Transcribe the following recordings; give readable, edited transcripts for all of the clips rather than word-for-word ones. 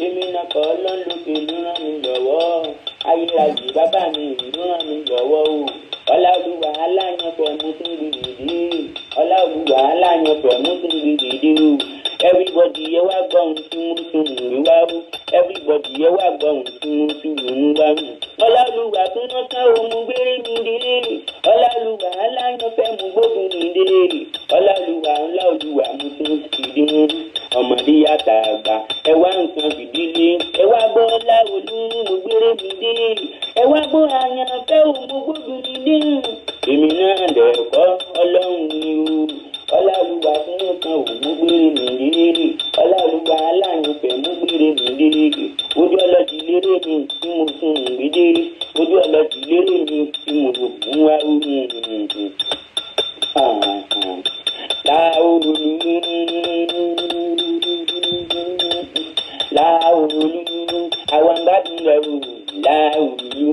èmi náà kọ́ lọ́nlọ́kè ló ràn mí lọ́wọ́ ayérayé bàbá mi ló ràn mí lọ́wọ́ o ọláolúwa aláyànfẹ́ mo tún rí dìde ọláolúwa aláyànfẹ́ mo tún rí dìde o everybody yẹ wá gbọ́ ohun tí mo tún rí wá o everybody yẹ wá gbọ́ ohun tí mo tún rí wá o ọláolúwa tó ná ká o mo gbére mi dé ọláolúwa aláyànfẹ́ mo gbógun mi dé ọláolúwa mo tún rí dé ọmọdé yàtà àgbà ẹ wá nǹkan fìdílé ẹ wá gbọ́ láolú mo gbére mi dé ẹ wá gbọ́ àyànfẹ́ o mo gbógun mi dé èmi náà lẹ̀kọ́ ọlọ́run ni o ọláolúwa fún nǹkan ò mo gbére mi dé ọláolúwa aláyànfẹ́ mo gbére mi dé ojú ọlọ́dì lérè mi tí mo fún un gbé dé ojú ọlọ́dì lérè mi tí mo fún wa láolú àwọn gbádùn rẹ̀ o láolú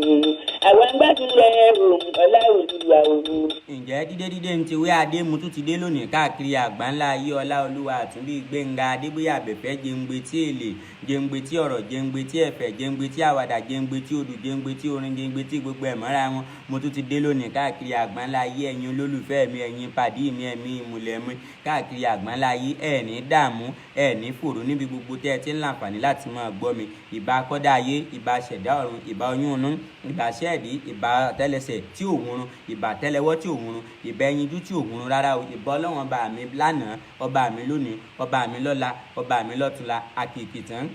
àwọn gbádùn rẹ̀ o ọláolúwa o. ǹjẹ́ dídé ń ti wé adé mu tún ti dé lónìí káàkiri àgbáńlá ayé ọláolúwa àtúnbí gbẹ̀ngà adébóyè àbẹ̀fẹ́ jẹ́ǹgbẹ́ tí èlé jẹ́ǹgbẹ́ tí ọ̀rọ̀ jẹ́ǹgbẹ́ tí ẹ̀fẹ̀ jẹ́ǹgbẹ́ tí àwàdà jẹ́ǹgbẹ́ tí odù jẹ́ǹgbẹ́ tí orin jẹ́ǹgbẹ́ tí gbogbo ẹ̀ mọ́ra wọn mo tún ti dé lónìí káàkiri àgbáńlá ayé ẹ̀yin olólùfẹ́ mi ẹ̀yin pàdí mi ẹ̀mí ìmùlẹ̀ mi káàkiri àgbáńlá ayé ẹ̀ ní dààmú ẹ̀ ní fòrò níbi gbogbo tẹ́ ẹ ti ń láǹfààní láti máa gbọ́ mi ìbà akọ́dá ayé ìbà ṣẹ̀dá ọ̀run ìbà oyún inú ìbà ṣẹ́ẹ̀dí ìbà tẹ́lẹsẹ̀ tí òun ìbà tẹ́lẹwọ́ tí òun ìbà ẹyinjú tí òun rárá o ìbà ọlọ́run ọba mi lánàá ọba mi lónìí ọba mi lọ́la ọba mi lọ́túnla àkìkì tán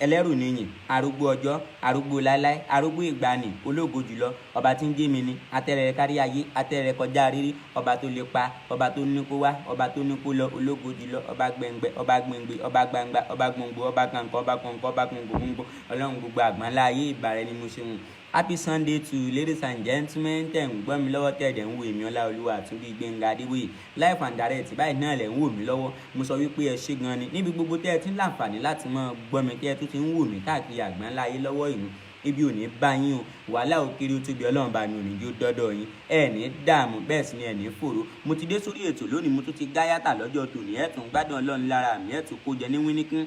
ẹlẹ́rù níyìn arúgbó ọjọ́ arúgbó láíláí arúgbó ìgbàanì ológo jùlọ ọba tí ń gé mi ni atẹ́rẹ̀rẹ̀ kárí ayé atẹ́rẹ̀rẹ̀ kọjá rírí ọba tó lè pa ọba tó ní kó wá ọba tó ní kó lọ ológo jùlọ ọba gbẹ̀ngbẹ̀ ọba gbẹ̀ngbẹ̀ ọba gbangba ọba gbòǹgbò ọba kàǹkọ́ ọba kọ̀ǹkọ́ ọba kòǹgbò ọlọ́run gbogbo àgbáńlá ayé ìbàrẹ̀ ni mo ṣe hùn. Happy Sunday to you, ladies and gentlemen. Tẹ̀ ń gbọ́ mi lọ́wọ́ tẹ̀ dẹ̀ ń wo èmi Ọláolúwa Àtúnbí Gbẹ̀ngà Adébóyè live and direct báyìí náà lẹ̀ ń wò mí lọ́wọ́ mo sọ wípé ẹ ṣé gan ni níbi gbogbo tẹ́ ẹ ti ń láǹfààní láti máa gbọ́ mi tẹ́ ẹ tún ti ń wò mí káàkiri àgbáńlá ayé lọ́wọ́ ìlú ibi ò ní bá yín o wàhálà ò kiri ó tóbi ọlọ́run bá mi ò ní jó dọ́dọ̀ yín ẹ ní dààmú bẹ́ẹ̀ sì ni ẹ ní fòró mo ti dé sórí ètò lónìí mo tún ti gáyàtà lọ́jọ́ tòní ẹ tún gbádùn ọlọ́run lára mi ẹ tún kó jẹ ní wíníkín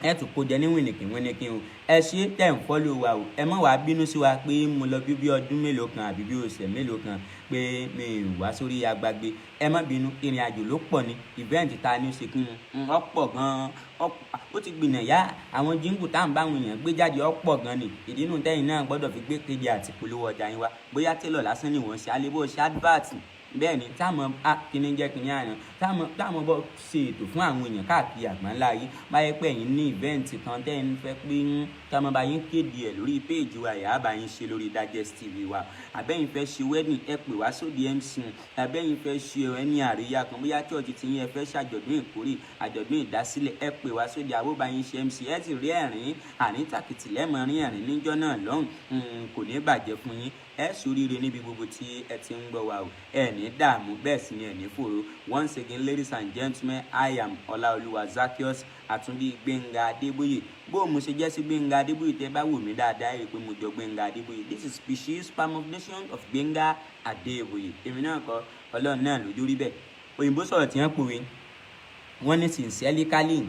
ẹ tún kó jẹ ní wìnìkìn o ẹ ṣe tẹ̀ ń fọ́lò wa o ẹ má wàá bínú sí wa pé mo lọ bí ọdún mélòó kan àbí bí ọ̀sẹ̀ mélòó kan pé mi ò wá sórí agbágbé ẹ má bínú ìrìn àjò ló pọ̀ ní ìvẹ́ǹtì ta ni ó ṣe kún un ọ̀pọ̀ gan-an ó ti gbìnà yá àwọn jíǹgù tá à ń bá àwọn èèyàn gbé jáde ọ̀pọ̀ gan ni ìdínú tẹ́yìn náà gbọ́dọ̀ fi gbé kéde àti polówó ọjà yín wá bóyá télọ̀ lásán ni wọ́n ṣe alébó ṣe advert bẹ́ẹ̀ ni táwọn kíní jẹ́ kíní àná táwọn bọ́ ṣe ètò fún àwọn èèyàn káàkiri àgbáńlá yìí báyẹ̀ pé ẹ̀yin ní ìvẹ́ǹtì kan tẹ́yìn fẹ́ pé táwọn bá yín kéde ẹ̀ lórí péèjì wa ìyá bá yín ṣe lórí Digest TV wa àbẹ́yìn fẹ́ ṣe wedding ẹ pè wá sóde MC àbẹ́yìn fẹ́ ṣe ẹni àríyá kan bóyá chọ́ọ̀chì tí yín ẹ fẹ́ ṣàjọ̀dún ìkórè àjọ̀dún ìdásílẹ̀ ẹ pè wá sóde àbó bá yín ṣe MC ẹ ti rí ẹ̀rín àrítàkìtì lẹ́mọ̀ọ́rín ẹ̀rín níjọ́ náà lọ́hùn kò ní bàjẹ́ fún yín ẹ ṣoríire níbi gbogbo tí ẹ ti ń gbọ́ wa o ẹ ní dààmú bẹ́ẹ̀ sì ni ẹ ní fòró. Once again, ladies and gentlemen, I am Ọláolúwa Zaccheaus Àtúnbí Gbẹ̀ngà Adébóyè bó mo ṣe jẹ́ sí Gbẹ̀ngà Adébóyè tẹ́ bá wò mí dáadáa rí i pé mo jọ Gbẹ̀ngà Adébóyè this is species permutation of Gbẹ̀ngà Adébóyè èmi náà kọ́ ọlọ́run náà lójú rí bẹ́ẹ̀ òyìnbó sọ̀rọ̀ tí wọ́n pòwe wọ́n ní sincerely calling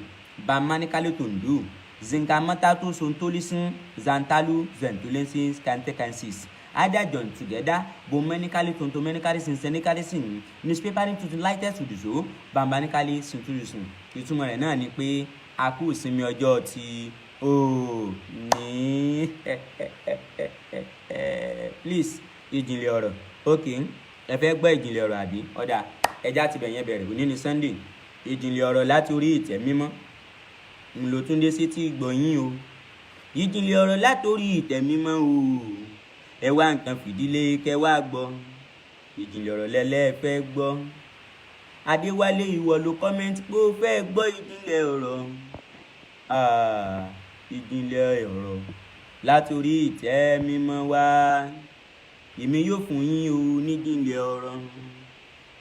bamanikali tondu zinkamata sontolisin zantalu zentolensis kantekansis either join together bomenically tontomenically sincerically sin newspapering to the lightest to the show bambanically sintulisin ìtumọ̀ rẹ̀ náà ni pé a kú ìsinmi ọjọ́ tí ó ní please ìjìnlẹ̀ ọ̀rọ̀ ok ẹ fẹ́ gbọ́ ìjìnlẹ̀ ọ̀rọ̀ àbí ọ̀dà ẹja ti bẹ̀yẹn bẹ̀rẹ̀ òní ní Sunday ìjìnlẹ̀ ọ̀rọ̀ láti orí ìtẹ́ mímọ́ ń lo túndé sí ti gbọ̀yìn o ìjìnlẹ̀ ọ̀rọ̀ láti orí ìtẹ́ mímọ́ o ẹ wá nǹkan fìdílé kẹ wá gbọ́ ìjìnlẹ̀ ọ̀rọ̀ lẹ́lẹ́ fẹ́ gbọ́ Adéwálé ìwọ ló kọ́mẹ́ntì pé ó fẹ́ gbọ́ ìjìnlẹ̀ ọ̀rọ̀ ìjìnlẹ̀ ọ̀rọ̀ látòrí ìtẹ́ mímọ́ wá èmi yóò fún yín o níjìnlẹ̀ ọ̀rọ̀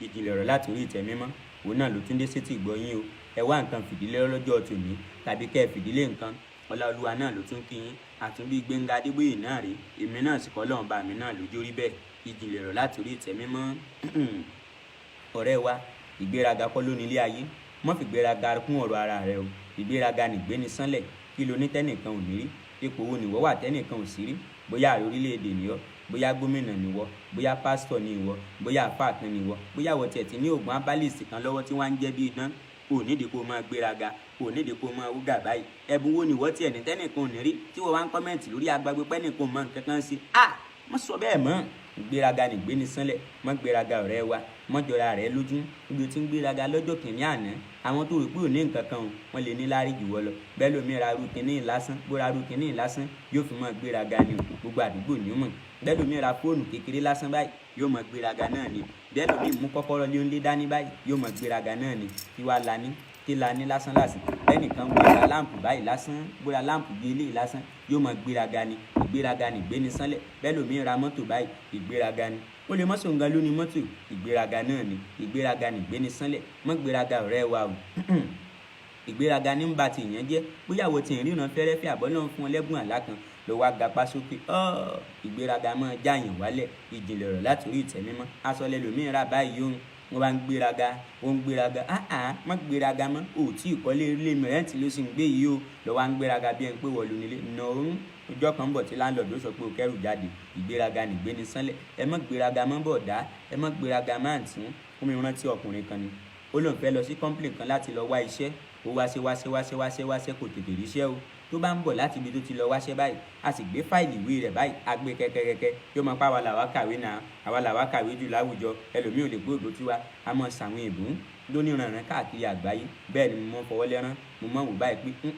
ìjìnlẹ̀ ọ̀rọ̀ látòrí ìtẹ́ mímọ́ òun náà ló tún dé sétí gbọ́ yín o ẹ wá nǹkan fìdílé lọ́jọ́ tòní tàbí kẹ́ ẹ fìdílé nǹkan Ọláolúwa náà ló tún kí yín Àtúnbí Gbẹ̀ngà Adébóyè náà rí èmi náà sì kọ́ lọ́hùn bá mi náà lójú rí bẹ́ẹ̀ ìjìnlẹ̀ ọ̀rọ̀ látòrí ìtẹ́ mímọ́ ọ̀rẹ́ wa ìgbéraga kọ́ ló ní ilé ayé mọ́ fi gbéraga kún ọ̀rọ̀ ara rẹ o ìgbéraga nìgbéni sánlẹ̀. Kí lo ní tẹ́nìkan ò ní rí? Ipò wo nìwọ wà tẹ́nìkan ò sí rí? Bóyá ààrẹ orílẹ̀-èdè ni ọ́, bóyá gómìnà ni ìwọ, bóyá pásítọ̀ ni ìwọ, bóyá àfáà kan ni ìwọ, bóyá ìwọ tiẹ̀ ti ní oògùn abálìsì kan lọ́wọ́ tí wọ́n ń jẹ́ bí idán, kò nídìí kó máa gbéraga, kò nídìí kó máa wúgà báyìí. Ẹ̀bùn wo nìwọ tiẹ̀ ní tẹ́nìkan ò ní rí tí wọ́n wá ń kọ́mẹ̀ntì lórí agbágbé pẹ́nìkan mọ̀ nǹkan kan sí? Má sọ bẹ́ẹ̀ mọ́. Ìgbéraga nìgbéni sánlẹ̀. Má gbéraga ọ̀rẹ́ wa, má jọra rẹ lójú. Ibi tí ń gbéraga lọ́jọ́ kìíní àná, àwọn tó rò pé ò ní nǹkan kan wọ́n lè ní lárí jù wọ́ lọ. Bẹ́ẹ̀ lómi ra ru kìíní lásán, bó ra ru kìíní lásán yóò fi mọ́ gbéraga ni gbogbo àdúgbò ni ó mọ̀. Bẹ́ẹ̀ lómi ra fóònù kékeré lásán báyìí yóò mọ̀ gbéraga náà ni. Bẹ́ẹ̀ lómi mú kọ́kọ́rọ́ lé oúnjẹ dání báyìí yóò mọ̀ gbéraga náà ni. Kí la ní lásán lásán. Ẹnìkan gbéra láǹpù báyìí lásán, bóra láǹpù bí eléyìí lásán yóò mọ̀ gbéraga ni. Ìgbéraga nìgbéni sánlẹ̀. Bẹ́ẹ̀ lómi ra mọ́tò báyìí, ìgbéraga ni. Ó lè mọ́sọ̀ ǹgan lóní mọ́tò, ìgbéraga náà ni. Ìgbéraga nìgbéni sánlẹ̀. Má gbéraga ọ̀rẹ́ wa o. Ìgbéraga ní ń ba ti ìyẹn jẹ́. Bóyá wo ti ìríran fẹ́rẹ́fẹ́ àbọ̀ náà fún ọlẹ́bùn àlá kan lọ wá gapá sókè. Ìgbéraga máa jáàyàn wálẹ̀. Ìjìnlẹ̀ ọ̀rọ̀ láti orí ìtẹ́ mímọ́. Aṣọ lẹ́lòmíì rà báyìí yóò wọ́n bá ń gbéraga, ó ń gbéraga. Má gbéraga mọ́. Ò tí ìkọ́lé ilé mìrẹ́ǹtì ló sì ń gbé yìí o. Lọ wá ń gbéraga bí ẹni pé wọ́n lu nílé. Ọjọ́ kan bọ̀ tí láńlọ́ọ̀dù sọ pé o kẹ́rù jáde. Ìgbéraga nìgbéni sánlẹ̀. Ẹ má gbéraga mọ́ bọ̀dá, ẹ má gbéraga má àǹtí. Ó mi rántí ọkùnrin kan ni. Ó lóun fẹ́ lọ sí company kan láti lọ wá iṣẹ́. Ó wáṣẹ́ kò tètè ríṣẹ́ o. Tó bá ń bọ̀ láti ibi tó ti lọ wáṣẹ́ báyìí, a sì gbé fáìlì ìwé rẹ̀ báyìí, a gbé kẹ́kẹ́kẹ́kẹ́. Yóò máa pa àwa làwa kàwé náà, àwa làwa kàwé jù láwùjọ. Ẹlòmíì ò lè gbóògbó tí wa, a mọ̀ sàwọn èbú lóníranran káàkiri àgbáyé. Bẹ́ẹ̀ ni mo mọ̀ fọwọ́ lẹ́rán, mo mọ̀ wò báyìí pé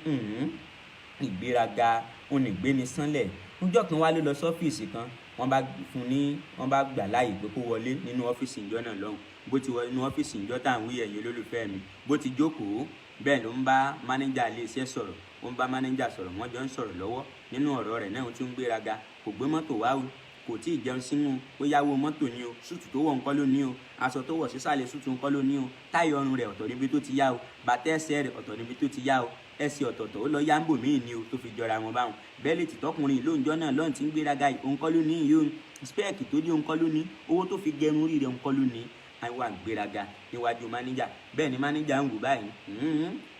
ìgbéraga ó nìgbéni sánlẹ̀. Ọjọ́ kan wá ló lọ sọ́fíìsì kan, wọ́n bá gbà láàyè pé kó wọlé nínú ọ́fíìsì ìjọ náà lọ́hùn. Bó ti wọ inú ọ́fíìsì ìjọ tá à ń wí ẹ̀yin olólùfẹ́ mi, bó ti jókòó bẹ́ẹ̀ ló ń bá mánéjà ilé iṣẹ́ sọ̀rọ̀. Ó ń bá mánéjà sọ̀rọ̀, wọ́n jọ ń sọ̀rọ̀ lọ́wọ́. Nínú ọ̀rọ̀ rẹ̀ náà ó tún ń gbéraga. Kò gbé mọ́tò wá o, kò tí ì jẹun sínú, ó yáwó mọ́tò ni o, súùtù tó wọ̀ ńkọ́ ló ní o, aṣọ tó wọ̀ sísàlẹ̀ súùtù ńkọ́ ló ní o, táì ọrùn rẹ̀ ọ̀tọ̀ níbi tó ti yá o, bàtà ẹsẹ̀ rẹ̀ ọ̀tọ̀ níbi tó ti yá o, ẹsẹ̀ ọ̀tọ̀ọ̀tọ̀ ó lọ yá ń bò míì ni o tó fi jọra wọn báwọn. Bẹ́ẹ̀lì tìtọ́kùnrin lóúnjọ́ náà lọ́n ti ń gbéraga yìí òun kọ́ ló ní yìí o, spẹ́ẹ̀kì tó dé òun kọ́ ló ní, owó tó fi gẹrun orí rẹ̀ òun kọ́ ló ní. Àwọn àgbéraga níwájú mánéjà. Bẹ́ẹ̀ ni mánéjà ń wò báyìí.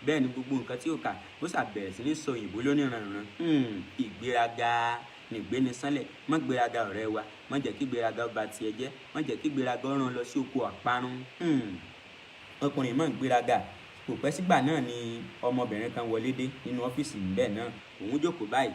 Bẹ́ẹ̀ ni gbogbo nǹkan tí ó kà ó ṣàbẹ̀rẹ̀ sí ní sọ òyìnbó lóníranran. Ìgbéraga nìgbéni sánlẹ̀. Má gbéraga ọ̀rẹ́ wa, má jẹ́ kí gbéraga ó ba tiẹ̀ jẹ́, má jẹ́ kí gbéraga ó rán lọ sí oko àparun. Ọkùnrin má gbéraga. Kò pẹ́ sígbà náà ni ọmọbìnrin kan wọlé dé nínú ọ́fíìsì níbẹ̀ náà. Òun jókòó báyìí,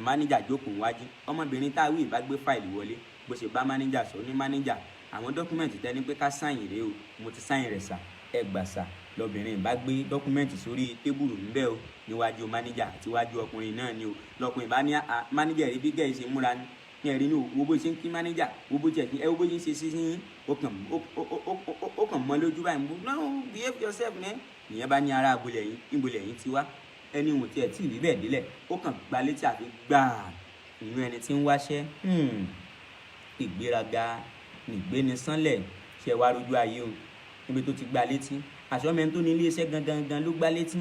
mánéjà jókòó wájú. Ọmọbìnrin táwí ìbá gbé fáìlì wọlé. Bó ṣe bá mánéjà sọ ní mánéjà, àwọn dọ́kúmẹ̀ntì tẹ́ni pé ká sáyìn rèé o, mo ti sáyìn rẹ̀ sà, ẹ gbà sà. Lọ́bìnrin bá gbé dọ́kúmẹ̀ntì sórí tébùrù níbẹ̀ o, níwájú mánéjà àti iwájú ọkùnrin náà ni o. Lọ́kùnrin bá ní mánéjà rí bí gẹ̀ẹ́sì múra ní ẹ̀rí ní wo bó ṣe ń kí mánéjà, wo bó ṣe wo bó ṣe ń ṣe sí yín, ó kàn mọ́ lójú báyìí. No, behave yourself man. Ìyẹn bá ní ará abúlé yín, níbolẹ̀ yín ti wá. Ẹni wò tí ẹ̀ tí ì rí bẹ́ẹ̀ délẹ̀, ó kàn gba létí àfi gbàá inú ẹni tí ń wáṣẹ́. Ìgbéraga nìgbéni sánlẹ̀. Ṣé wá rójú ayé o níbi tó ti gba létí? Àṣọmẹ́ni tó ní ilé iṣẹ́ gangan ló gbá létí.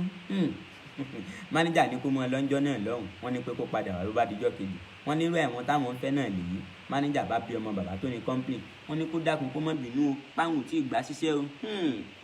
Mánéjà ní kó mọ lọ́njọ́ náà lọ́hùn. Wọ́n ní pé kó padà wá ló bá dijọ́ kejì. Wọ́n nírú ẹ̀wọ̀n táwọn ń fẹ́ náà lèyí. Mánéjà bá bí ọmọ bàbá tó ní kọ́ńpìlì. Wọ́n ní kó dákun kó má bínú o, páwọn tí ì gbà síṣẹ́ o.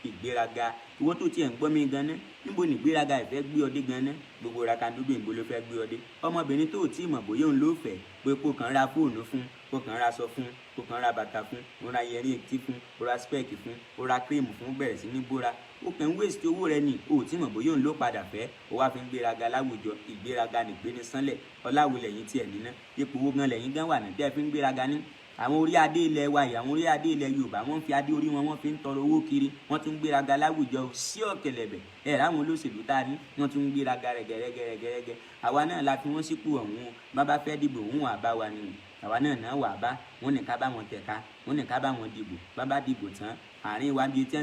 Ìgbéraga. Ìwọ tó tiẹ̀ ń gbọ́ mi gan-an, níbo ni ìgbéraga ìfẹ́ gbé ọdẹ gan-an? Gbogbo rakandúdú ìbò ló fẹ́ gbé ọdẹ. Ọmọbìnrin tó ò tí ì mọ̀ bóyá òun ló fẹ́ pé kó kàn ra fóònù fún, kó kàn ra aṣọ fún, kó kàn ra bàtà fún, ó ra yẹrí etí fún, ó ra spẹ́ẹ̀kì fún, ó ra kírèmù fún, bẹ̀rẹ̀ sí ní bóra. Ó kàn ń wéṣì owó rẹ ni, o ò tí ì mọ̀ bóyá òun ló padà fẹ́. Ó wá fi ń gbéraga láwùjọ. Ìgbéraga nìgbéni sánlẹ̀. Ọláwo lẹ́yìn tí ẹ̀ níná. Ipò wo gan lẹ́yìn gan wà ní tẹ́ fi ń gbéraga ní? Àwọn orí adé ilẹ̀ wa yìí, àwọn orí adé ilẹ̀ Yorùbá, wọ́n fi adé orí wọn, wọ́n fi ń tọrọ owó kiri. Wọ́n tún ń gbéraga láwùjọ sí ọ̀kẹlẹ̀bẹ̀. Ráwọn olóṣèlú tá a ní, wọ́n tún ń gbéraga rẹ̀gẹ̀rẹ̀gẹ̀rẹ̀gẹ̀. Àwa náà la fi wọ́n sípò ọ̀hún. Bàbá fẹ́ dìbò, òun wà bá wa ni. Àwa náà wà bá. Wọ́n ní ká bá wọn tẹ̀ka, wọ́n ní ká bá wọn dìbò. Bàbá dìbò tán, àárín wa bíi tí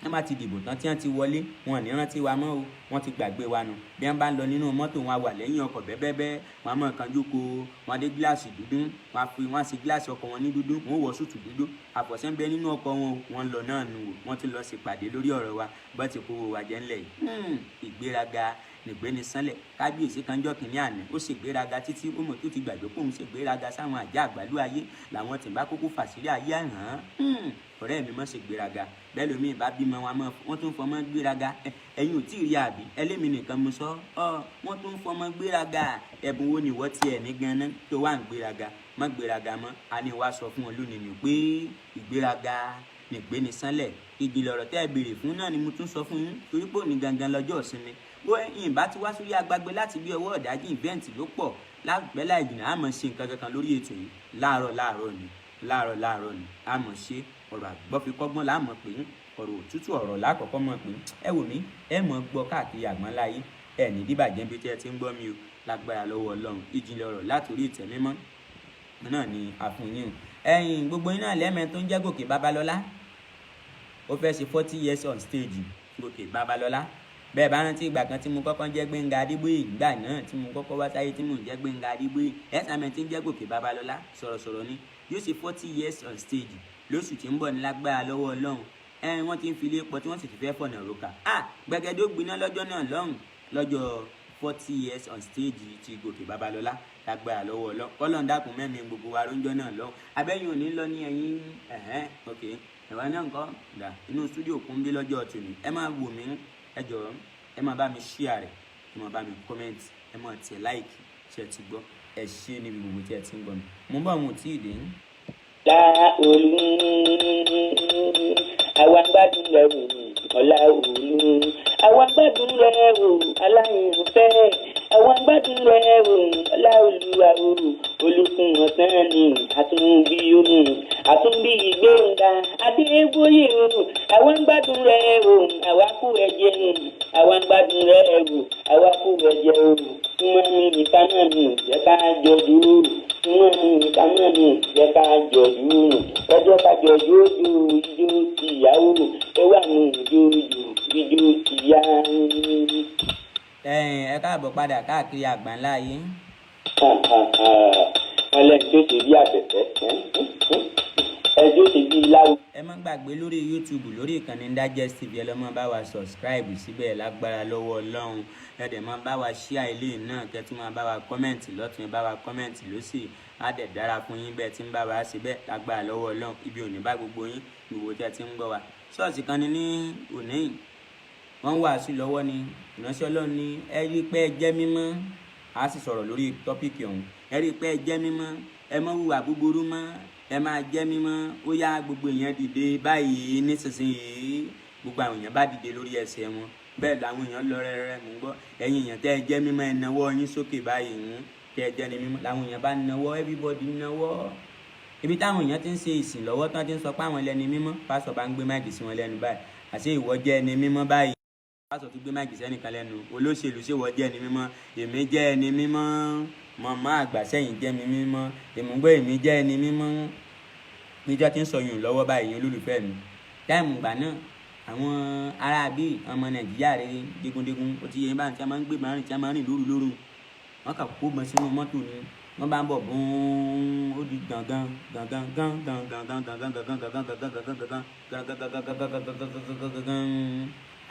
wọ́n bá ti dìbò tán tí wọ́n ti wọlé, wọn ò ní rántí wa mọ́ o, wọ́n ti gbàgbé wa nù. Bí wọ́n bá ń lọ nínú mọ́tò, wọn wà lẹ́yìn ọkọ̀ bẹ́ẹ̀bẹ́ẹ́, wọn á mọ̀ kan jókòó, wọn dé gíláàsì dúdú, wọn á ṣe gíláàsì ọkọ̀ wọn ní dúdú, wọn ó wọ súùtù dúdú. Àfọ̀ṣẹ́ ń bẹ nínú ọkọ̀ wọn, wọn lọ náà nù o, wọ́n ti lọ ṣèpàdé lórí ọ̀rọ̀ wa, bọ́ ti kó wa jẹ́ ńlẹ̀ yìí. Ìgbéraga nìgbéni sánlẹ̀ kábíyèsí kanjọ́ kìnìún àná ó ṣègbéraga títí ó mọ̀ tó ti gbàgbé pòun ṣègbéraga sáwọn àjẹ́ àgbàlú ayé làwọn tìǹbà kúkú fàṣírí ayé àhán ọ̀rẹ́ mi mọ̀ ṣègbéraga bẹ́ẹ̀ lómi ìbá bímọ wọ́n tún fọmọ gbéraga ẹ̀yin ò tí ì rí àbí ẹlẹ́mi nìkan mo sọ wọ́n tún fọmọ gbéraga ẹ̀bùn wo ni wọ́n tiẹ̀ ní ganan tó wà ń gbéraga má gbéraga mọ́ a ní wàá sọ fún wọn lónìí ni pé ìgbéraga nìgbéni sánlẹ̀ ìjìnlẹ̀ ọ̀rọ̀ tẹ́ ẹ béèrè fún náà ni mo tún sọ fún yín torí pé òní gangan lọ́jọ́ ìsinmi bó ẹ̀yin bá ti wá sórí agbágbé láti bí ọwọ́ ọ̀dájú ìvẹ́ǹtì ló pọ̀ lágbẹ́ láì jìnnà á mọ̀ ṣe nǹkan kankan lórí ètò yìí láàárọ̀ ni á mọ̀ ṣe ọ̀rọ̀ àgbọ́fikọ́gbọ́n là á mọ̀ pé ọ̀rọ̀ òtútù ọ̀rọ̀ lákọ̀ọ́kọ́ mọ̀ pé ẹ wò mí ẹ mọ̀ gbọ́ káàkiri àgbáńláyé ẹ ní díbàjẹ́ bí tẹ́ ẹ ti ń gbọ́ mi o lágbára lọ́wọ́ Ọlọ́run ìjìnlẹ̀ ọ̀rọ̀ látòrí ìtẹ̀mímọ́ náà ni àfúnyìn ẹ̀yin gbogbo iná lẹ́mẹ̀ẹ́ tó ń jẹ́ Gòkè Babalọ́lá ó fẹ́ ṣe 40 years on stage Gòkè Babalọ́lá bẹ́ẹ̀ bá rántí ìgbà kan tí mo kọ́kọ́ jẹ́ Gbénga Adébóyè ìgbà náà tí mo kọ́kọ́ wá sáyé tí mo jẹ́ Gbénga Adébóyè ẹ̀sàmẹ́ tí ń jẹ́ Gòkè Babalọ́lá sọ̀rọ̀sọ̀rọ̀ ni yóò ṣe 40 years on stage lóṣù tí ń bọ̀ ní lágbára lọ́wọ́ Ọlọ́run wọ́n ti ń fi ilé pọ̀ tí wọ́n sì ti fẹ́ fọ̀nà òrùka gbẹgẹdẹ ó gbiná lọ́jọ́ náà lọ́hùn lọ́jọ́ 40 years on stage ti Gòkè Babalọ́lá lágbára lọ́wọ́ Ọlọ́run Ọlọ́run dákun mẹ́mi gbogbo wa lóúnjọ́ náà lọ́hùn abẹ́yìn òní lọ ní ẹ̀yìn ok ẹ̀wà náà nǹkan dà inú stúdíò kún bí lọ́jọ́ tòní ẹ máa wò mí ẹ jọ̀ọ́ ẹ máa bá mi share rẹ̀ ẹ máa bá mi comment ẹ máa tẹ̀ like ṣe ti gbọ́ ẹ ṣe níbi gbogbo tí ẹ ti ń gbọ́ mi mo ń bọ̀ àwọn ò tí ì dé. Olú àwa gbádùn rẹ̀ wò ọ̀la Olú àwa gbádùn rẹ̀ wò aláìrúfẹ́ àwa gbádùn rẹ̀ wò ọ̀la Olúwa Olúfunwontan ni Atunbi Atunbi Gbénga Adeboye àwa gbádùn rẹ̀ wò àwa kú ẹ̀jẹ̀ àwa gbádùn rẹ̀ wò àwa kú ẹ̀jẹ̀ wọ́n mi nìkan náà mi jẹ́ ká jọ dúró wọ́n mi nìkan náà mi jẹ́ ká jọ dúró ọjọ́ kájọ yóò ijó tìyàwó ẹ wà ní ijó tìyá. ẹ káàbọ̀ padà káàkiri àgbáńlá yìí. ọlẹ́ni tó ṣe bí àbẹ̀fẹ́ ẹjọ́ ṣe bí láwù. ẹ má gbàgbé lórí YouTube lórí ìkànnì Digest TV ẹ lọ máa bá wa subscribe síbẹ̀ lágbára lọ́wọ́ Ọlọ́run ẹ dẹ̀ máa bá wa share ilé náà kẹ́ tún máa bá wa kọ́mẹ̀ntì lọ́tún ẹ bá wa kọ́mẹ̀ntì lọ́sì á dẹ̀ dára fún yín bẹ́ẹ̀ tí ń bá wa ṣe bẹ́ẹ̀ lágbára lọ́wọ́ Ọlọ́run ibi ò ní bá gbogbo yín ìwò tẹ́ ti ń gbọ́ wa ṣọ́ọ̀ṣì kan ní òní wọ́n wàásù lọ́wọ́ ni ìránṣẹ́ Ọlọ́run ní ẹ rí pé ẹ jẹ́ mímọ́ á sì sọ̀rọ̀ lórí tọ́pìkì ọ̀hún ẹ rí pé ẹ jẹ́ mímọ́ ẹ má hùwà búburú mọ́ ẹ máa jẹ́ mímọ́ ó yá gbogbo èèyàn dìde báyìí nísinsìnyí gbogbo àwọn èèyàn bá dìde lórí ẹsẹ̀ wọn bẹ́ẹ̀ làwọn èèyàn lọ rẹ́rẹ́ mú gbọ́ ẹ̀yin èèyàn tẹ́ ẹ jẹ́ mímọ́ ẹ nawọ́ yín sókè báyìí tẹ́ ẹ jẹ́ ni mímọ́ làwọn èèyàn bá nawọ́ everybody nawọ́ ibi táwọn èèyàn ti ń ṣe ìsìn lọ́wọ́ tán ti ń sọ pé àwọn ẹlẹ́ni mímọ́ pásọ̀ bá ń gbé máìkì sí wọn lẹ́nu báyìí àṣé ìwọ jẹ́ ẹni mímọ́ báyìí pásọ̀ tó gbé máìkì sẹ́nìkan lẹ́nu olóṣèlú ṣé ìwọ jẹ́ ẹni mímọ́ èmi jẹ́ ẹni mímọ́ mọ̀mọ́ àgbà sẹ́yìn jẹ́ mi mímọ́ èmùgbọ́ èmi jẹ́ ẹni mímọ́ níjọ́ tí ń sọ yùn lọ́wọ́ báyìí olólùfẹ́ mi táìmù ìgbà náà àwọn ará bíi ọmọ Nàìjíríà rere digundigun ó ti yẹ báyìí tí a máa ń gbé márùn tí a máa ń rìn lóru wọn kà kó mọ sínú mọ́tò ni wọ́n bá ń bọ̀ bùn ó di gangan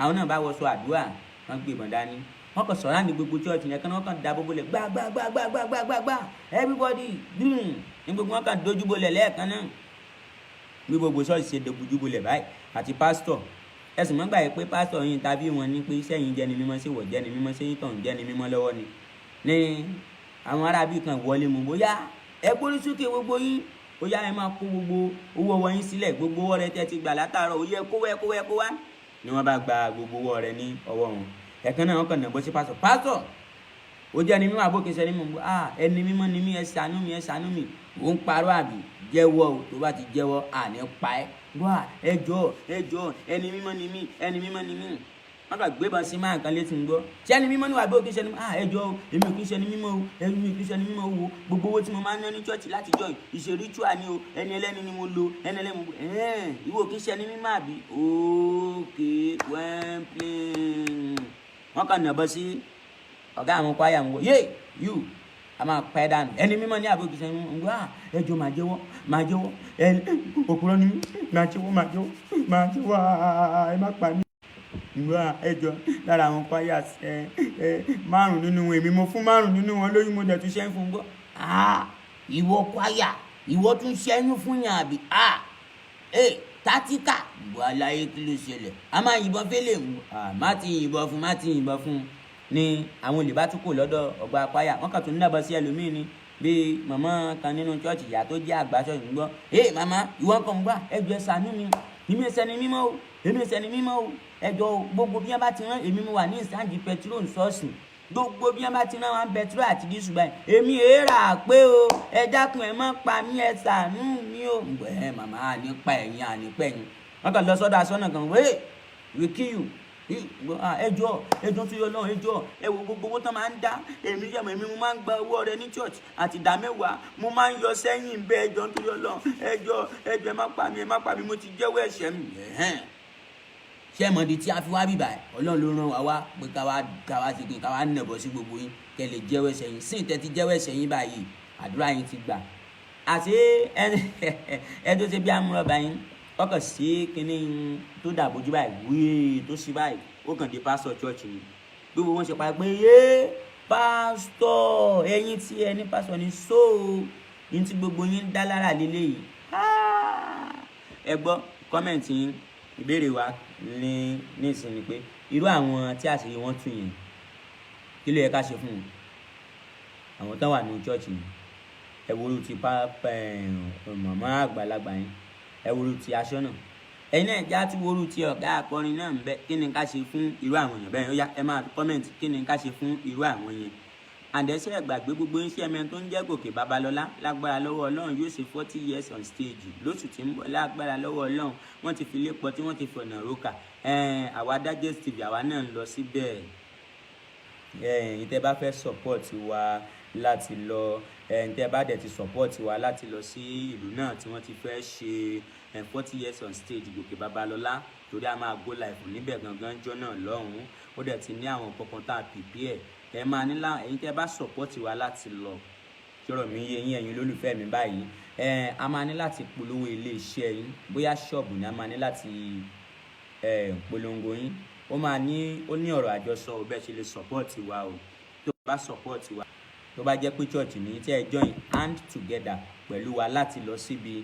àwọn náà bá wọṣọ àdúrà wọ́n gbé ìbọn dání wọ́n kàn sọ̀rọ̀ ní gbogbo church yẹn kan wọ́n kàn da gbogbo lẹ̀ gbàgbàgbàgbàgbàgbà everybody ní gbogbo wọn kàn dojú bolẹ̀ lẹ́ẹ̀kan náà bí gbogbo church ṣe dojú bolẹ̀ báyìí àti pastor ẹ̀sùn mọ́gbà yìí pé pastor yìí tàbí wọn ní pé sẹ́yìn jẹ́ ni mímọ́ sí wọ̀ jẹ́ ni mímọ́ sẹ́yìn tàn jẹ́ ni mímọ́ lọ́wọ́ ni ní àwọn arábí kan wọlé mu bóyá ẹ gbórí sókè gbogbo yín bóyá ẹ máa kó gbogbo owó ọwọ́ yín sílẹ̀ gbogbo owó rẹ tẹ́ ti gbà látàárọ̀ ó yẹ kó wá ni wọ́n bá gba gbogbo owó rẹ ní ọwọ́ wọn ẹ̀kan náà wọ́n kàn nàbọ́ sí pásọ̀ ó jẹ́ ẹni mímọ́ àbókèsẹ́ ní mọ̀ ẹni mímọ́ ni mí ẹ ṣàánú mi ó ń parọ́ àbí jẹ́wọ́ o tó bá ti jẹ́wọ́ àní pa ẹ́ wá ẹjọ́ ẹni mímọ́ ni mí wọ́n kà gbébọn sí máa kan létí ń gbọ́ ṣé ẹni mímọ́ ni wà bí òkèṣẹ́ ni ẹjọ́ o èmi ò kí ṣe ni mímọ́ o èmi ò kí ṣe ni mímọ́ o gbogbo owó tí mo máa ń ná ní chọ́ọ̀chì láti jọ ìṣe ritual ni o ẹni ẹlẹ́ni ni mo lo ẹni ẹlẹ́ni mo ìwọ ò kí ṣe ni mímọ́ àbí ókè wẹ́ńplẹ̀n wọ́n kàn nàbọ́ sí ọ̀gá àwọn kwaya ń wọ yé yù a máa pẹ́ dànù ẹni mímọ́ ní àbókí sẹ́ni ń wá ẹjọ́ máa jẹ́wọ́ òkúrọ́ ni máa jẹ́wọ́ ẹ má pa mí. ìgbà ẹjọ́ lára àwọn kwaya márùn nínú wọn èmi mo fún márùn nínú wọn lóyún mo dẹ̀ tún ṣẹ́yún fún gbọ́. Ìwọ kwaya ìwọ tún ṣẹ́yún fún yàn àbí tátìkà ìwọ aláyé kí ló ṣẹlẹ̀ a máa yìnbọn fẹ́lẹ̀ mú má ti yìnbọn fún ni àwọn olè bá tún kò lọ́dọ̀ ọ̀gbà kwaya wọ́n kàn tún dábọ̀ sí ẹlòmíì ni bí màmá kan nínú chọ́ọ̀chì ìyá tó jẹ́ àgbà ṣọ́ọ̀ṣì ń gbọ́ màmá ìwọ kan gbà ẹjọ́ ṣàánú mi èmi ẹsẹ̀ ni mímọ́ o ẹjọ́ gbogbo bí wọ́n bá ti rán èmi mo wà ní ìsáǹdì pẹtiró ṣọ́ọ̀ṣì gbogbo bí wọ́n bá ti rán wọn pẹtiró àti dísù báyìí èmi èèrà pé o ẹ dákun ẹ má pa mí ẹ ṣàánú mi o. màmá ànípa ẹ̀yìn wọ́n kàn lọ sọ́dọ̀ aṣọ́nà kan we kill you ẹjọ́ tó yọ lọ́wọ́ ẹjọ́ ẹ wo gbogbo owó tán máa ń dá èmi mo máa ń gba owó rẹ ní church àti ìdá mẹ́wàá mo máa ń yọ sẹ́yìn bẹ́ẹ̀ ẹjọ́ tó yọ lọ́wọ́ ẹjọ́ ẹ má pa mí mo ti jẹ́wọ́ ẹ̀ṣẹ̀ mi. ṣé mọ̀dí tí a fi wá bíbà ẹ̀ Ọlọ́run ló rán wa wá pé káwa ṣe kí káwa nẹ̀bọ̀ sí gbogbo yín kẹ́ lè jẹ́wọ́ ẹ̀ṣẹ̀ yín sí ìtẹ́ ti jẹ́wọ́ ẹ̀ṣẹ̀ yín báyìí àdúrà yín ti gbà. àti ẹ tó ṣe bí amúrọ̀bà yín ọkọ̀ sí kinní tó dàbójú báyìí wíì tó ṣí báyìí ó kàn dé pásítọ̀ chọ́ọ̀chì ni gbogbo wọn ṣe pa pé pásítọ̀ ẹ̀yin tí ẹ ní pásítọ̀ ní ní tí gbogbo yín ń dá lára lílé yìí. ẹ gbọ́ kọ́mẹ̀ntì yín ìbéèrè wa ní ìsinmi pé irú àwọn tí àṣírí wọn tún yẹn kí ló yẹ ká ṣe fún wọn àwọn tán wà ní chọ́ọ̀chì yìí ẹ wo ti màmá àgbàlagbà yẹn ẹ wo ti aṣọ́nà ẹ̀yin náà já tí wóoru ti ọ̀gá akọrin náà ń bẹ kí ni ká ṣe fún irú àwọn èèyàn bẹ́ẹ̀ ó yá ẹ máa kọ́mẹ̀ntì kí ni ká ṣe fún irú àwọn yẹn. àdẹ́sẹ̀ gbàgbé gbogbo iṣẹ́ ẹ̀mẹ́ tó ń jẹ́ Gòkè Babalọ́lá lágbára lọ́wọ́ Ọlọ́run yóò ṣe 40 years on stage lóṣù tí ń bọ̀ lágbára lọ́wọ́ Ọlọ́run wọ́n ti fi lépọ̀ tí wọ́n ti fọ̀nà rókà àwa Digest TV àwa náà ń lọ síbẹ̀ ìtẹ́ bá fẹ́ support wa láti lọ ìtẹ́ bá dẹ̀ ti support wa láti lọ sí ìlú náà tí wọ́n ti fẹ́ ṣe 40 years on stage Gòkè Babalọ́lá torí a máa go live níbẹ̀ gangan jọ náà lọ́hùn-ún ó dẹ̀ ti ní àwọn kankan tá a prepare ẹ máa nílá ẹ̀yin tẹ́ bá support wa láti lọ jọ̀rọ̀ mi yé yín ẹ̀yin olólùfẹ́ mi báyìí a máa ní láti polówó ilé iṣẹ́ yín bóyá ṣọ́ọ̀bù ni a máa ní láti polongo yín ó ní ọ̀rọ̀ àjọsọ ò bẹ́ẹ̀ ṣe lè support wa o tó bá support wa tó bá jẹ́ pé church ní tí ẹ join hand together pẹ̀lú wa láti lọ síbi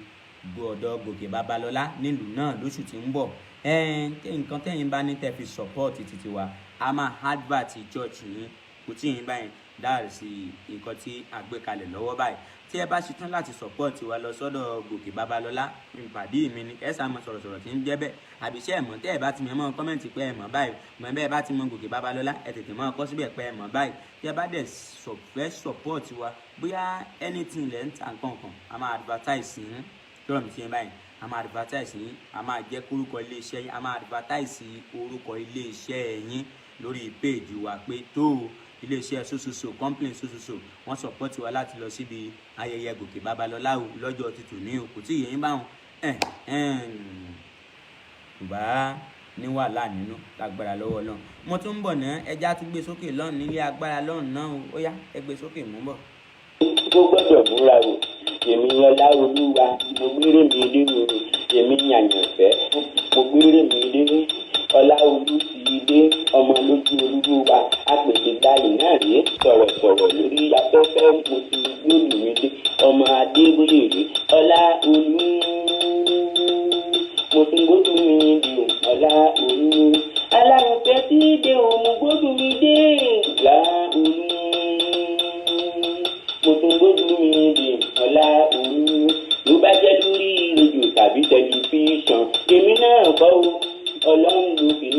ọ̀dọ̀ Gòkè Babalọ́lá nílùú náà lóṣù tí ń bọ̀ nǹkan tẹ́yin bá ní tẹ́ fi support títí wa a máa advert church yín kò tí yín báyìí dáàrí sí nǹkan tí a gbé kalẹ̀ lọ́wọ́ báyìí tí ẹ bá ṣetán láti support wa lọ sọ́dọ̀ Gòkè Babalọ́lá ìpàdé mi ni ẹ sá mọ sọ̀rọ̀sọ̀rọ̀ tí ń jẹ́ bẹ́ẹ̀ àbíṣẹ́ ẹ̀mọ́ tẹ́ ẹ bá ti mọ̀ kọ́mẹ̀ntì pé ẹ mọ̀ báyìí mọ̀ bẹ́ẹ̀ bá ti mọ̀ Gòkè Babalọ́lá ẹ tètè mọ̀ kọ́ síbẹ̀ pé ẹ mọ̀ báyìí tí ẹ bá dẹ̀ fẹ́ support wa bóyá anything lẹ́ ń ta nǹkan kan a máa advertise yín lọ́rọ̀ mi ti yẹn báyìí a máa advertise yín a máa jẹ́ kórúkọ iléeṣẹ́ yín a máa advertise orúkọ iléeṣẹ́ yín lórí page wa pé tó iléeṣẹ́ sososo complain sososo wọ́n support wa láti lọ síbi ayẹyẹ Gòkè Babalọ́lá lọ́jọ́ títù ní òkú tí yẹn bá wọn kò bá ní wàhálà nínú lágbára lọ́wọ́ Ọlọ́run mo tún ń bọ̀ náà ẹja tún gbé sókè lọ́run nílé agbára lọ́run náà ó yá ẹ gbé sókè mú bọ̀. ó gbọ́dọ̀ múra o èmi Ọláolúwa mo gbére mi léwu èmi Àyànfẹ́ mo gbére mi léwu Ọláolú ti dé ọmọ lójú Olúwa apèsè dayì náà rèé sọ̀rọ̀sọ̀rọ̀ lórí afẹ́fẹ́ mo ti gbóòlù mi dé ọmọ Adébóyè rèé Ọláolú mo tún gbóòlù mi dé Ọláolú Àyànfẹ́ ti dé òun gbóòlù mi dé Ọláolú mo tún gbóòlù mi dé Ọláolú ló bá jẹ́ lórí rédíò tàbí tẹlifíṣàn èmi náà kọ́ o Ọlọ́run ló fi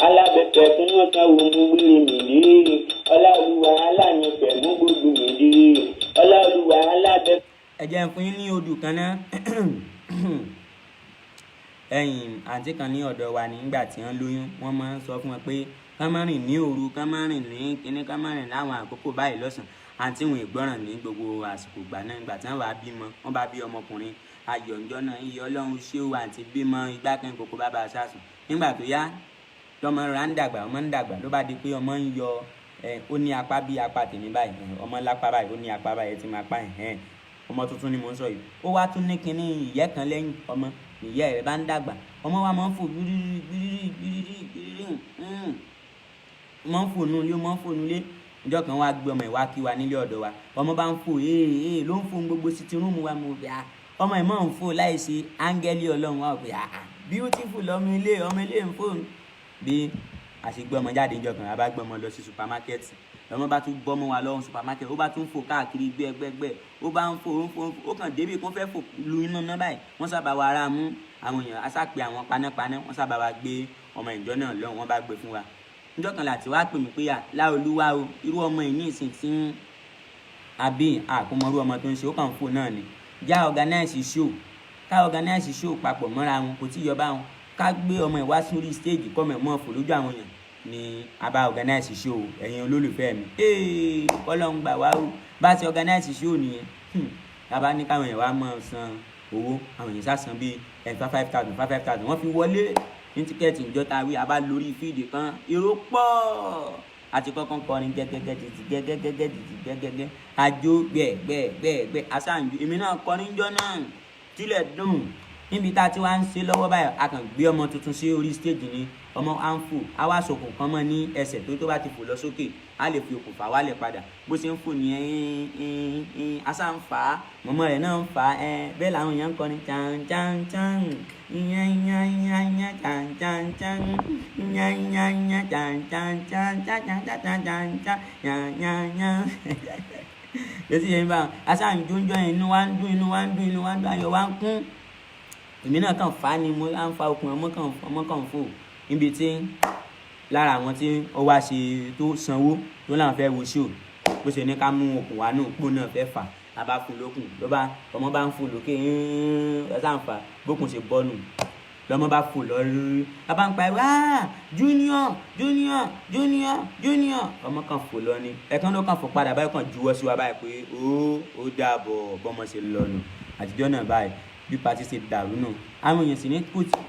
alábẹ̀fẹ̀ fún wọn kan wo mú wíri mi lé Ọláolúwa aláyànfẹ́ mú gbóòlù mi dé Ọláolúwa alábẹ̀fẹ̀. ẹ jẹ́ fún yín ní odù kan náà àǹtí kan ní ọ̀dọ̀ wa nígbà tí wọ́n lóyún wọ́n máa ń sọ fún wọn pé ká má rìn ní òru ká má rìn ní kíní ká má rìn láwọn àkókò báyìí lọ́sàn-án àǹtí wọn ìgbọràn ní gbogbo àsìkò ìgbà náà ìgbà tí wọ́n bá bímọ wọ́n bá bí ọmọkùnrin ayọ̀ ǹjọ́ náà iye Ọlọ́run ṣé o àǹtí bímọ igbá kan kòkó bá bá a ṣàṣùn nígbà tó yá tọmọ rà ń dàgbà ọmọ ń dàgbà ló bá di pé ọmọ ń yọ ó ní apá bí apá tèmi báyìí ọmọ lápá báyìí ó ní apá báyìí tí máa pa ọmọ tuntun ni mò ń sọ yìí ó wá tún ní kinní ìyẹ́ kan lẹ́yìn ọmọ ìyẹ́ rẹ̀ bá ń dàgbà ọmọ wa máa ń fò gbírírí máa ń fò nù ilé máa ń fò nù ilé ìjọ kan wá gbé ọmọ ìwá kí wa nílé ọ̀dọ̀ wa ọmọ bá ń fò ló ń fò gbogbo sitting room wa mo gbé ọmọ ìmọ̀ ń fò láì ṣe áńgẹ́lì ọlọ́run wa pé beautiful ọmọ ilé ń fò bí àṣegbé ọmọ jáde ìjọ kan a bá gbé ọmọ lọ sí supermarket ọmọ bá tún bọ́mọ wa lọ́wọ́ supermarket ó bá tún fò káàkiri gbẹ́gbẹ́gbẹ́ ó bá ń fò ó kàn débi kó fẹ́ fò lu iná náà báyìí wọ́n sábà wa ara mú àwọn èèyàn asápè àwọn panápaná wọ́n sábà wa gbé ọmọ ìjọ náà lọ́wọ́ wọ́n bá gbé fún wa níjọ́ kan láti wá pè mí pé láolúwa o irú ọmọ yìí ní ìsìn tí àbí àkómọrú ọmọ tó ń ṣe ó kàn fò náà ni já organize show papọ̀ mọ́ra wọn kò tí ì yọba wọn ká gbé ọmọ ìwá sórí stage kọ́mọ̀ ẹ̀mọ́ fò lójú àwọn èèyàn ni a bá organize show ẹ̀yin olólùfẹ́ mi kọ́lọ́n gbà wá o bá ti organize show nìyẹn tàbá ní káwọn èèyàn wá mọ̀ san owó àwọn èèyàn sá san bíi 5,000 wọ́n fi wọlé ní tíkẹ́ẹ̀tì ìjọta wí a bá lórí fíìdì kan èrò pọ̀ àti kọ́kọ́ kọrin gẹ́gẹ́gẹ́ àjò gbẹ̀gbẹ̀ aṣáájú èmi náà kọrin jọ náà tílẹ̀ dùn níbi tá a ti wá ń ṣe lọ́wọ́ báyìí a kàn gbé ọmọ tuntun sí orí stage ni ọmọ à ń fò a wá sokùn kan mọ́ ní ẹsẹ̀ tó bá ti fò lọ sókè a lè fi okùn fà wálẹ̀ padà bó ṣe ń fò ní aṣá ń fà á mọ̀mọ́ rẹ̀ náà ń fà á bẹ́ẹ̀ làwọn èèyàn ń kọrin chan lọ́sí yẹn bá aṣá ń jóúnjọ́ inú wa ń dún ayọ̀ wa ń kún èmi náà kàn fà á ni mo á ń fa okùn ọmọ kan fò níbi tí lára àwọn tí ó wá ṣe tó sanwó tó láwọn fẹ́ wo show bó ṣe ní ká mú okùn wa náà pò náà fẹ́ fà á bá fún lókùn ọmọ bá ń fò lókè ẹ̀sánfà bókùn ṣe bọ́nù lọ́mọ bá fò lọ rí a bá ń pa junior ọmọ kan fò lọ ni ẹ̀kan ló kàn fò padà báyìí kan juwọ́ sí wa báyìí pé ó dàbọ̀ bọ́mọ ṣe lọ́nu àtijọ́ náà báyìí bí pati ṣe dàrú náà àwọn èèyàn sì ní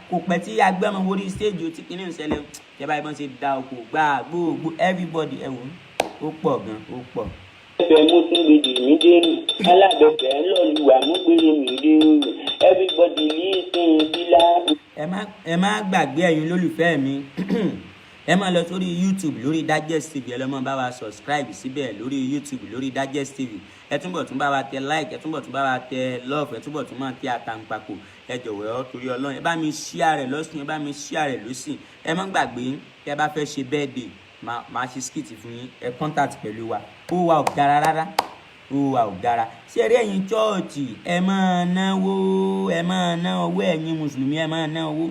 kò pẹ́ tí agbẹ́mọ wọlé stage ó ti kíní ìṣẹ̀lẹ̀ tẹ́ báyìí bọ́n ṣe da oko gbogbo everybody ẹ̀wò ó pọ̀ gan ó pọ̀. ẹ̀fẹ̀ mo tún lè dì mí dérú alábẹ̀fẹ̀ ńlọ́ọ̀lùwà mú gbére mi dérú everybody listen sílá. ẹ má gbàgbé ẹ̀yin olólùfẹ́ mi ẹ máa lọ sórí YouTube lórí Digest TV ẹ lọ máa bá wa subscribe síbẹ̀ lórí YouTube lórí Digest TV ẹ túbọ̀ tún bá wa tẹ like ẹ túbọ̀ tún bá wa tẹ love ẹ túbọ̀ tún máa tẹ àtàǹpàkò ẹ jọ̀wọ́ torí Ọlọ́run ẹ bá mi share rẹ̀ lọ́sùn ẹ bá mi share rẹ̀ lọ́sìn ẹ má gbàgbé tí ẹ bá fẹ́ ṣe birthday máa ṣe skit fún yín ẹ contact pẹ̀lú wa ó wà ò gara rárá ó wà ò gara ṣé ẹ rí ẹ̀yin chọ́ọ̀chì ẹ máa ná owó ẹ̀yin mùsùlùmí ẹ máa ná owó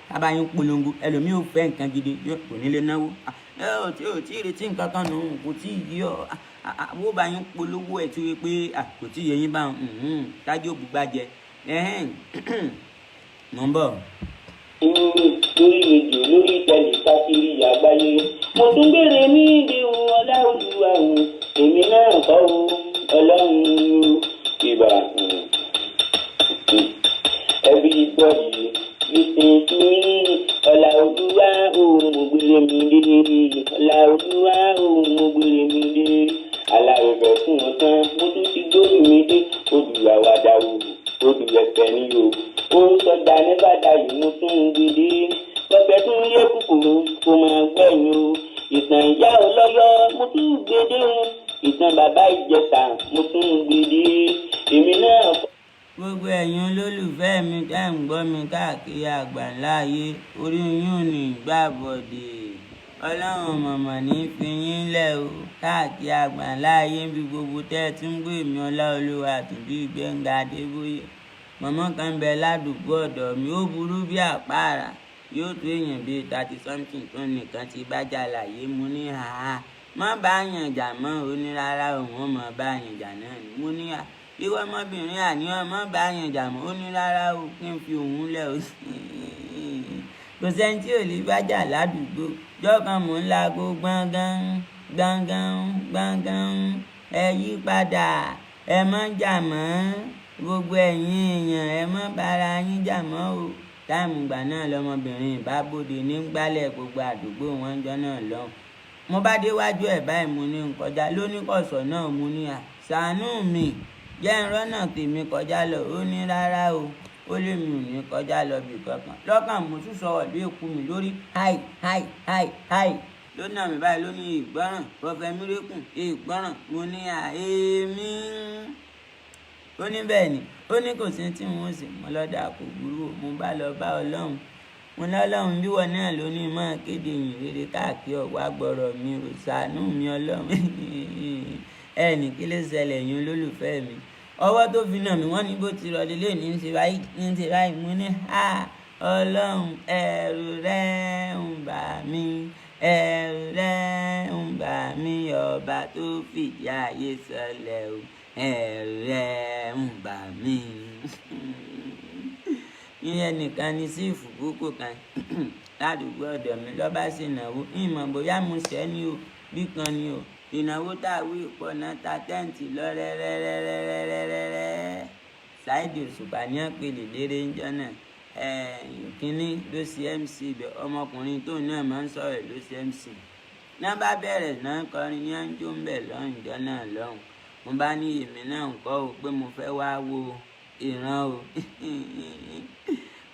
tábà yín polongo ẹlòmíì ò fẹ́ nǹkan gidi kò ní lè náwó ò tí ì retí nǹkan kan nù kò tí ì yí ọ wó bá yín polówó ẹ̀ tí ó yẹ pé kò tí ì yẹ yín bá tájú òbúgbà jẹ mọ̀ ń bọ̀. lórí rédíò lórí tẹlẹ káàkiri àgbáyé mo tún béèrè ní ìdíhùn ọláolúwa èmi náà kọ́ ọlọ́run ìbà everybody listen to me ọláolúwa mo gbére mi dé ọláolúwa mo gbére mi dé aláwẹ̀ fún ọ̀tán mo tún ti gbórí mi dé olùwàwàdà olùwẹ̀fẹ̀ ni o ó ń sọdá nígbàdá yìí mo tún ń gbèdé pẹpẹ tún lé kúkúrú kó máa gbẹ̀yìn o ìtàn ìyá ọlọ́yọ́ mo tún ń gbèdé ìtàn bàbá ìjẹta mo tún ń gbèdé èmi náà. gbogbo ẹ̀yin olólùfẹ́ mi tá ń gbọ́ mi káàkiri àgbáńlá ayé orí yín ní gbàbọ̀dẹ̀ ọlọ́run mọ̀mọ́ ní fi yín lẹ̀ o káàkiri àgbáńlá ayé bí gbogbo tẹ́ ẹ ti ń gbé mi Ọláolúwa Àtúnbí Gbẹ́ngà Adébóyè mọ̀mọ́ kan bẹ ládùúgbò ọ̀dọ̀ mi ó burú bí àpáàrà yóò tó èèyàn bíi 30 something tó nìkan ti bá jà láyé mo ní má bá yàn jà mọ́ ó ní rárá òun ó mọ̀ bá yàn jà náà ni mo ní ìwọ ọmọbìnrin àníwọ̀n má bá yàn jà mọ́ ó ní rárá o kí n fi òun lẹ̀ o kò sẹ́ni tí ò lè bá jà ládùúgbò jọ́kan mò ń lago gbọ̀ngàn ẹ yí padà ẹ má jà mọ́ gbogbo ẹ̀yin èèyàn ẹ má bára yín jà mọ́ o táìmù ìgbà náà lọmọbìnrin ìbábòde ní gbálẹ̀ gbogbo àdúgbò wọn jọ náà lọ́hùn mo bá déwájú ẹ̀ báyìí mo ní nkọjá lóníkọ̀sọ̀ náà mo ní ṣàánú mi jẹ́ ìrọ́nà tèmi kọjá lọ ó ní rárá o ó lé mi ò ní kọjá lọ bì kankan lọ́kàn mo tún sọ ọ̀lú èkú mi lórí háì ló nà mí báyìí ló ní ìgbọ́ràn Prophet Miracle ìgbọ́ràn mo ní àémí ó ní bẹ́ẹ̀ ni ó ní kò sí tí wọ́n sì mọ́ lọ́dà kò burú mo bá lọ bá Ọlọ́run mo lọ́lọ́run bí wọn náà ló ní mọ́ kéde yìn rere káàkiri ọ̀wá gbọ́rọ̀ mi ò ṣàánú mi Ọlọ́run ẹnì kí ló ṣẹlẹ̀ yín olólùfẹ́ mi ọwọ́ tó fi nà mí wọ́n ní bó ti rọlé lé ní ṣe báyìí mo ní Ọlọ́run ẹ̀rù rẹ̀ ń bà mí ẹ̀rù rẹ̀ ń bà mí ọba tó fìdí ayé sọlẹ̀ o ẹ̀rù rẹ̀ ń bà mí ìyẹn nìkan ni sí ìfúkúkú kan ládùúgbò ọ̀dọ̀ mi lọ́ba sì náwó ìmọ̀ bóyá mo ṣẹ́ ni o bí kan ni o ìnáwó tá a wí pọ̀ náà ta tẹ́ǹtì lọ rẹ́rẹ́rẹ́rẹ́rẹ́rẹ́rẹ́ Saheed Òṣùpá ní àpèlè lérè ń jọ náà kínní ló ṣe MC ibẹ̀ ọmọkùnrin tó náà máa ń sọ̀rọ̀ ló ṣe MC náà bá bẹ̀rẹ̀ náà kọrin ní àjò ń bẹ̀ lọ́njọ́ náà lọ́hùn mo bá ní èmi náà ń kọ́ o pé mo fẹ́ wá wo ìran o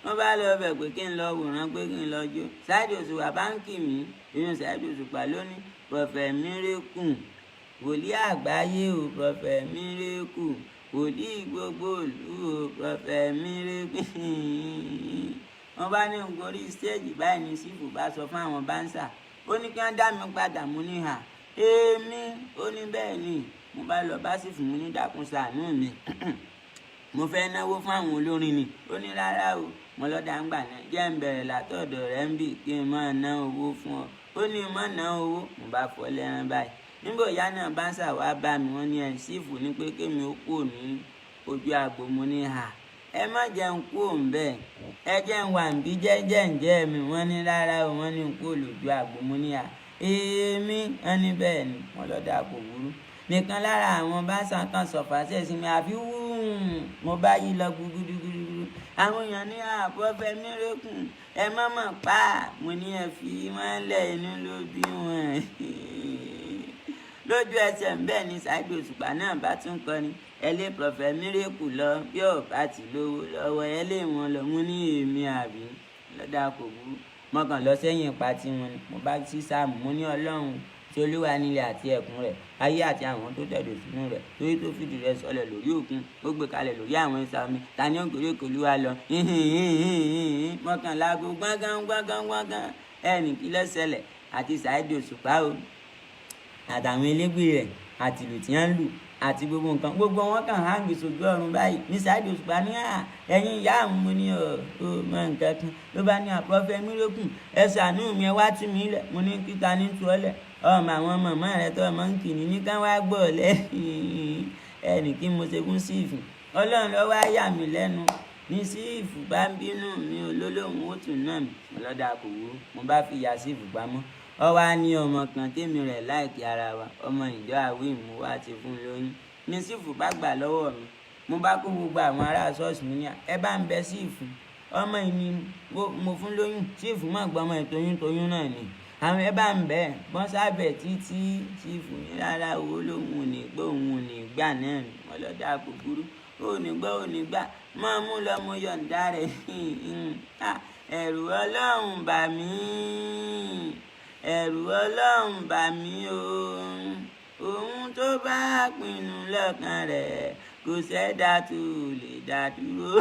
wọ́n bá lọ bẹ̀ pé kí n lọ wòran pé kí n lọ jó Saheed Òṣùpá báńkì mi ìyún Saheed Òṣùpá lónìí Prophet Miracle wòlíì àgbáyé o Prophet Miracle wòlíì gbogbo ìlú o Prophet Miracle wọ́n bá ní gorí stéèjì báyìí ní sífù bá sọ fún àwọn báńsà ó ní kí wọ́n dá mi padà mú ní hà èmi ó ní bẹ́ẹ̀ ni mo bá lọ bá sífù mú ní dákun ṣàánú mi mo fẹ́ náwó fún àwọn olórin ni ó ní rárá o mo lọ́dà ń gbà náà jẹ́ ń bẹ̀rẹ̀ látọ̀dọ̀ rẹ̀ ń bì kí n máa ná owó fún ọ ó ní má ná owó mo bá fọ́ lẹ́ran báyìí nígbà ìyá náà bá ń ṣàwá bá mi wọ́n ní ẹ̀ sífù ní pé kémi ó kú ní ojú àgbo mo ní hà ẹ má jẹun kú òun bẹ́ẹ̀ ẹ jẹ́ ń wà ń bí jẹ́jẹ́ ń jẹ́ mi wọ́n ní rárá o wọ́n ní kú lójú àgbo mo ní hà èmi wọ́n ní bẹ́ẹ̀ ni mo lọ́dà kò burú nìkan lára àwọn bá sàkàn sọ̀fà sẹ́sìn mi àfi mo bá yí lọ gudugudugudu àwọn èèyàn ní Prophet Miracle ẹ má mọ̀ pa mo ní ẹ fi wọ́n lẹ̀ inú ló bí wọn lójú ẹsẹ̀ ń bẹ́ẹ̀ ni Saheed Òṣùpá náà bá tún kọrin ẹ lé Prophet Miracle lọ bí ọ̀bá ti lówó lọ́wọ́ ẹ lé wọn lọ mú ní èmi àbí lọ́dà kò burú mọ́kàn lọ sẹ́yìn ipa tí wọn ni mo bá sí sáàmù mo ní Ọlọ́run tí Olúwa nílẹ̀ àti ẹ̀kún rẹ̀ ayé àti àwọn tó tẹ̀dọ̀ sínú rẹ̀ torí tó fìdí rẹ̀ sọlẹ̀ lórí òkun ó gbé kalẹ̀ lórí àwọn ẹ̀sà omi ta ni ó gòrè kò Olúwa lọ mọ́kànlágo gbọ́ngàn ẹnì kí ló ṣẹlẹ̀ àti Saheed Òṣùpá o àtàwọn elégbè rẹ̀ àti ìlù tí wọ́n ń lù àti gbogbo nǹkan gbogbo wọn kàn hángi sójú ọ̀run báyìí ní Saheed Òṣùpá ní ẹ̀yin ìyá àwọn mo ní ọ mọ nǹkan kan ló bá ní Prophet Miracle ẹ ṣàánú mi ẹ wá tú mi lẹ̀ mo ní kíta ní tú ọ lẹ̀ ọmọ àwọn mọ̀mọ́ rẹ tó ọmọ ń kìíní ní ká wá gbọ́ lẹ́yìn ẹnì kí mo ṣe fún sífù Ọlọ́run ló wá yà mí lẹ́nu ní sífù bá ń bínú mi olólùwọ̀n ó tún náà mi lọ́dà kò wúrú mo bá fi ya sífù pamọ́ ọ wá ní ọmọ kan tèmi rẹ̀ láìkí ara wa ọmọ ìjọ àwìn mo wá ti fún lóyún ní sífù bá gbà lọ́wọ́ mi mo bá kó gbogbo àwọn ará ṣọ́ọ̀ṣì mi ní ẹ bá ń bẹ sífù ọmọ ìní mo fún lóyún sífù má gbọ́ ọmọ ìtoyún náà ni àwọn ẹ bá ń bẹ wọn sábẹ títí sífù ní rárá owó lòun ò ní gbọ́ òun ò ní gbà náà ni wọn lọ dá kúkúrú ò ní gbọ́ ò ní gbà máa mú lọ mo yọ̀ǹda rẹ̀ ẹ̀rù Ọlọ́run bà mí ẹ̀rù Ọlọ́run bà mí o ohun tó bá pinnu lọ́kàn rẹ̀ kò sẹ́dá tó lè dá dúró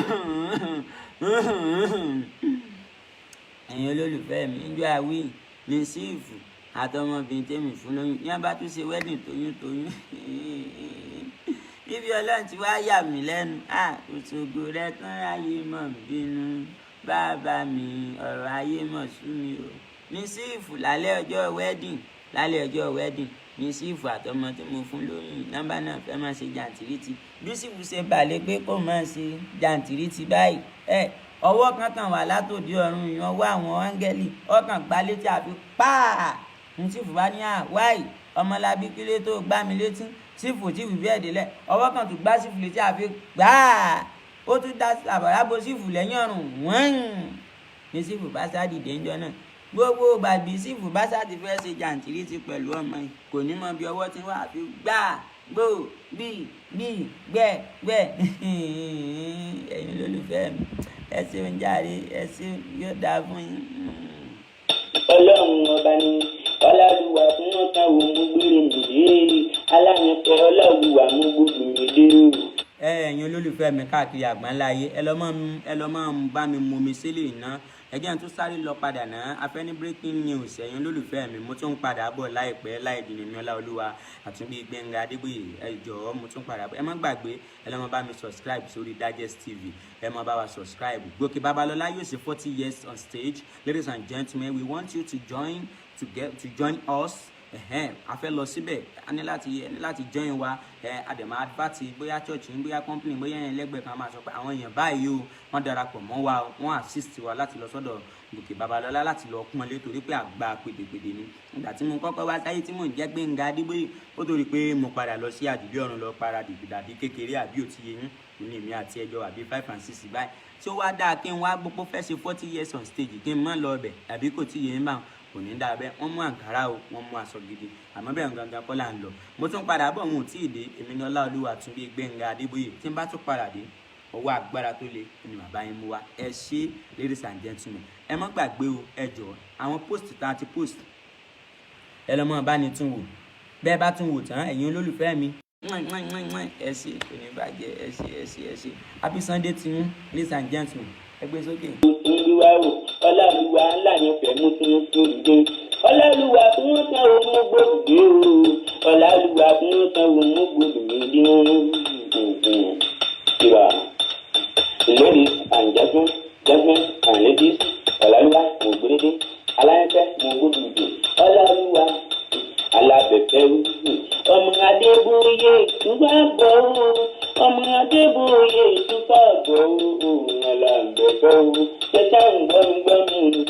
ẹ̀yin olólùfẹ́ mi ń jọ àwí ní sífù àtọmọbìnrin tèmi fún lóyún ní abá tún ṣe wedding toyún ibi Ọlọ́run ti wá yà mí lẹ́nu òṣogbo rẹ tán ayé mọ̀ bínú bàbá mi ọ̀rọ̀ ayé mọ̀ sú mi o ní sífù lálẹ́ ọjọ́ wedding ní sífù àtọmọ tí mo fún lóyún nọ́mbà náà fẹ́ máa ṣe jàǹtìrìtì bí sífù ṣe balẹ̀ pé kó máa ṣe jàǹtìrìtì báyìí ọwọ́ kan kàn wà látòdì ọ̀run ìyàn wá àwọn áńgẹ́lì ọkàn gbá létí àfi páà ní sífù bá ní wáì ọmọlábí kílé tó gbá mi létí sífù tí wì bẹ́ẹ̀ délẹ̀ ọwọ́ kan tó gbá sífù létí àfi gbáà ó tún dá àbàrà bo sífù lẹ́yìn ọ̀run wọ́n ní sífù bá sá dìde ńjọ́ náà gbogbo gbàgbé sífù bá sá ti fẹ́ ṣe jàǹtìrìtì pẹ̀lú ọmọ yìí kò ní mọ bí ọwọ́ tí wọ́n àfi gbáà gbò bí gbẹ ẹ̀yin olólùfẹ́ mi ẹ ṣeun jàre ẹ ṣeun yóò dáa fún yín. Ọlọ́run ọba ni Ọláolúwa Funwontan wo mú gbére nìyí aláyànfẹ́ Ọláolúwa mú gbogbo nìyí. Ẹ̀yin olólùfẹ́ mi káàkiri àgbáńlá ayé ẹ lọ máa bá mi mú mi sílẹ̀ iná ẹ jẹ́ n tún sáré lọ padà náà afẹ́ ní breaking news ẹ̀yin olólùfẹ́ mi mo tún padà bọ̀ láìpẹ́ láì dìní ní Ọláolúwa Àtúnbí Gbénga Adébóyè ẹ jọ̀ọ́ mo tún padà bọ̀ ẹ má gbàgbé ẹ lọ máa bá mi subscribe sórí Digest TV ẹ máa bá wa subscribe Gòkè Babalọ́lá yóò ṣe 40 years on stage. Ladies and gentlemen, we want you to join us. A fẹ́ lọ síbẹ̀ a ní láti join wa àdèmà advert bóyá church ní bóyá company bóyá yẹn lẹ́gbẹ̀ẹ́ kan máa sọ pé àwọn èèyàn báyìí o wọ́n darapọ̀ mọ́ wa wọ́n assist wa láti lọ sọ́dọ̀ Gòkè Babalọ́lá láti lọ pọ́n lé torí pé àgbà pèdèpèdè ni ìgbà tí mo kọ́kọ́ wá sáyé tí mò ń jẹ́ Gbénga Adébóyè ó torí pé mo padà lọ sí àdìlé ọ̀run lọ para dìgbìdàdì kékeré àbí òtí yẹn ní èmi àti ẹjọ́ àbí 5 and 6 báyìí tí ó wá dáa kí n wá gbogbo fẹ́ ṣe 40 years on stage kí n má lọ ọbẹ̀ àbí kò tí yẹn bá kò ní dáa bẹ́ẹ̀ wọ́n mú àǹkárá o wọ́n mú aṣọ gidi àmọ́ bẹ́ẹ̀ gangan kọ́ là ń lọ mo tún padà bọ̀ wọn ò tí ì dé èmi ní Ọláolúwa Àtúnbí Gbénga Adébóyè tí n bá tún padà dé ọwọ́ agbára tó le ni bàbá yín mú wa ẹ ṣé ladies and gentlemen ẹ má gbàgbé o ẹ jọ̀ọ́ àwọn post tá a ti post ẹ lọ mọ bá ní tún wò bẹ́ẹ̀ bá tún wò tán ẹ̀yin olólùfẹ́ mi ẹ ṣé kò ní bàjẹ́ ẹ ṣé happy Sunday to you ladies and gentlemen ẹ gbé sókè. Olúwa o Ọláolúwa ńlá ni fẹ́ mú tún dé Ọláolúwa Funwontan wo mú gbòdì o Ọláolúwa Funwontan wo mú gbòdì Ladies and gentlemen and ladies Ọláolúwa mo gbòdì aláyẹ̀fẹ́ mo gbòdì Ọláolúwa alábẹ̀fẹ́ ọmọ Adébóyè túbọ̀ bọ̀ ọmọ Adébóyè túbọ̀ bọ̀ alábẹ̀fẹ́ tẹ̀sán gbọ́ngbọ́n.